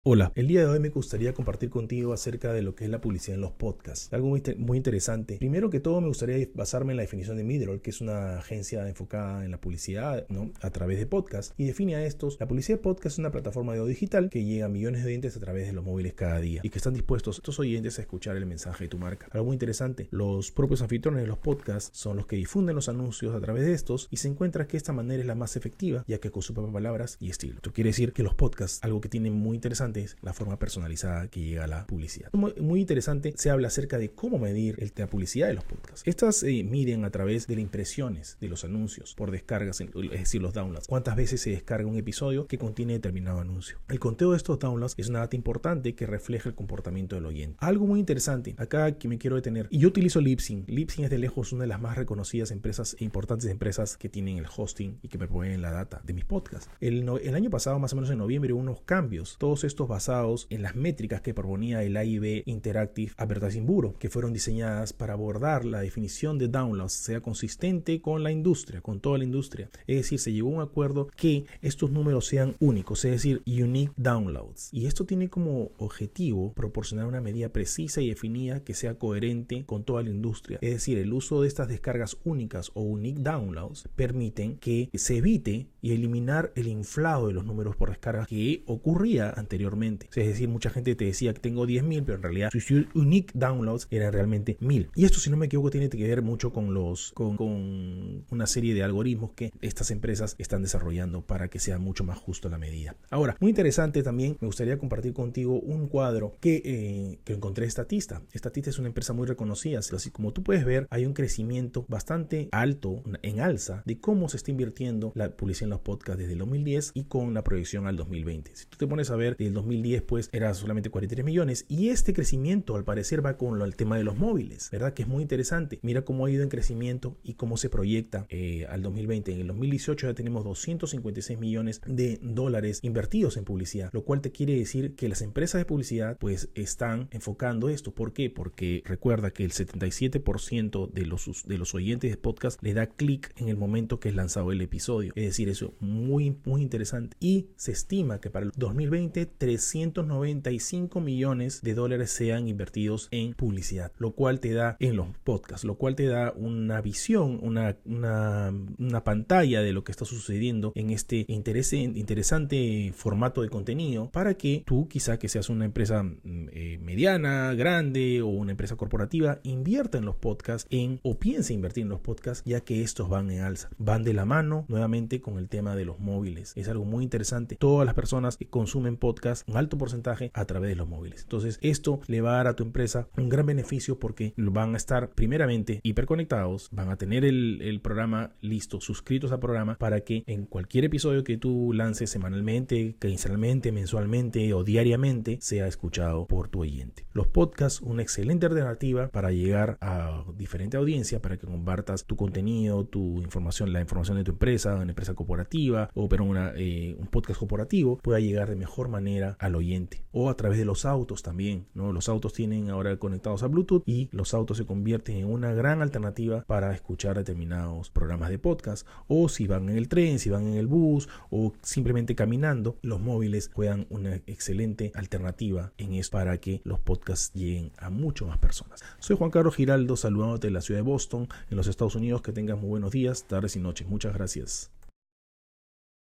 Hola, el día de hoy me gustaría compartir contigo acerca de lo que es la publicidad en los podcasts. Algo muy interesante. Primero que todo me gustaría basarme en la definición de Midroll, que es una agencia enfocada en la publicidad, ¿no?, a través de podcasts, y define a estos: la publicidad de podcast es una plataforma de audio digital que llega a millones de oyentes a través de los móviles cada día y que están dispuestos estos oyentes a escuchar el mensaje de tu marca. Algo muy interesante, los propios anfitriones de los podcasts son los que difunden los anuncios a través de estos y se encuentra que esta manera es la más efectiva, ya que con sus propias palabras y estilo. Esto quiere decir que los podcasts, algo que tienen muy interesante es la forma personalizada que llega a la publicidad. Muy interesante, se habla acerca de cómo medir la publicidad de los podcasts. Estas miden a través de las impresiones de los anuncios por descargas, es decir, los downloads. Cuántas veces se descarga un episodio que contiene determinado anuncio. El conteo de estos downloads es una data importante que refleja el comportamiento del oyente. Algo muy interesante, acá que me quiero detener, y yo utilizo Libsyn. Libsyn es de lejos una de las más reconocidas empresas e importantes empresas que tienen el hosting y que me proveen la data de mis podcasts. El año pasado, más o menos en noviembre, hubo unos cambios, todos estos basados en las métricas que proponía el AIB Interactive Advertising Bureau, que fueron diseñadas para abordar la definición de downloads sea consistente con la industria, con toda la industria. Es decir, se llegó a un acuerdo que estos números sean únicos, es decir, unique downloads. Y esto tiene como objetivo proporcionar una medida precisa y definida que sea coherente con toda la industria. Es decir, el uso de estas descargas únicas o unique downloads permiten que se evite y eliminar el inflado de los números por descarga que ocurría anteriormente. Es decir, mucha gente te decía que tengo 10.000, pero en realidad sus unique downloads eran realmente 1.000. Y esto, si no me equivoco, tiene que ver mucho con una serie de algoritmos que estas empresas están desarrollando para que sea mucho más justo la medida. Ahora, muy interesante también, me gustaría compartir contigo un cuadro que encontré de Statista. Statista es una empresa muy reconocida, así como tú puedes ver, hay un crecimiento bastante alto, en alza, de cómo se está invirtiendo la publicidad en los podcasts desde el 2010 y con la proyección al 2020. Si tú te pones a ver, del 2010 pues era solamente 43 millones y este crecimiento al parecer va con el tema de los móviles, ¿verdad? Que es muy interesante. Mira cómo ha ido en crecimiento y cómo se proyecta al 2020. En el 2018 ya tenemos 256 millones de dólares invertidos en publicidad, lo cual te quiere decir que las empresas de publicidad pues están enfocando esto. ¿Por qué? Porque recuerda que el 77% de los oyentes de podcast le da clic en el momento que es lanzado el episodio. Es decir, eso es muy interesante. Y se estima que para el 2020 395 millones de dólares sean invertidos en publicidad, lo cual te da en los podcasts, lo cual te da una visión, una pantalla de lo que está sucediendo en este interesante formato de contenido para que tú, quizá que seas una empresa mediana, grande o una empresa corporativa, invierta en los podcasts o piense invertir en los podcasts, ya que estos van en alza, van de la mano nuevamente con el tema de los móviles. Es algo muy interesante. Todas las personas que consumen podcasts, un alto porcentaje a través de los móviles. Entonces esto le va a dar a tu empresa un gran beneficio porque van a estar primeramente hiperconectados, van a tener el programa listo, suscritos al programa para que en cualquier episodio que tú lances semanalmente, quincenalmente, mensualmente o diariamente sea escuchado por tu oyente. Los podcasts, una excelente alternativa para llegar a diferente audiencia, para que compartas tu contenido, tu información, la información de tu empresa, una empresa corporativa o pero un podcast corporativo pueda llegar de mejor manera al oyente, o a través de los autos también, ¿no? Los autos tienen ahora conectados a Bluetooth y los autos se convierten en una gran alternativa para escuchar determinados programas de podcast, o si van en el tren, si van en el bus o simplemente caminando, los móviles juegan una excelente alternativa en esto para que los podcasts lleguen a mucho más personas. Soy Juan Carlos Giraldo, saludándote de la ciudad de Boston, en los Estados Unidos. Que tengas muy buenos días, tardes y noches. Muchas gracias.